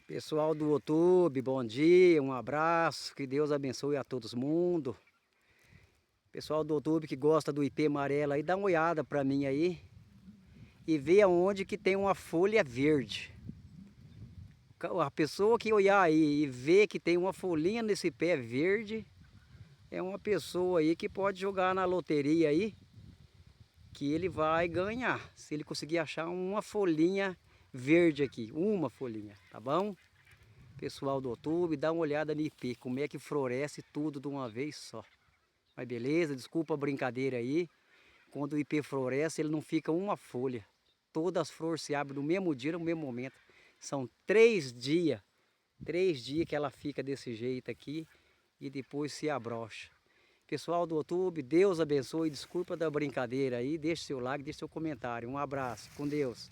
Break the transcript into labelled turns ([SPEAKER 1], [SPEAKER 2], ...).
[SPEAKER 1] Pessoal do YouTube, bom dia, um abraço, que Deus abençoe a todos mundo. Pessoal do YouTube que gosta do ipê amarelo aí, dá uma olhada para mim aí e vê aonde que tem uma folha verde. A pessoa que olhar aí e ver que tem uma folhinha nesse pé verde, é uma pessoa aí que pode jogar na loteria aí, que ele vai ganhar, se ele conseguir achar uma folhinha verde aqui, uma folhinha, tá bom? Pessoal do YouTube, dá uma olhada no ipê, como é que floresce tudo de uma vez só. Mas beleza, desculpa a brincadeira aí. Quando o ipê floresce, ele não fica uma folha. Todas as flores se abrem no mesmo dia, no mesmo momento. São 3 dias que ela fica desse jeito aqui e depois se abrocha. Pessoal do YouTube, Deus abençoe, desculpa da brincadeira aí, deixe seu like, deixe seu comentário. Um abraço, com Deus.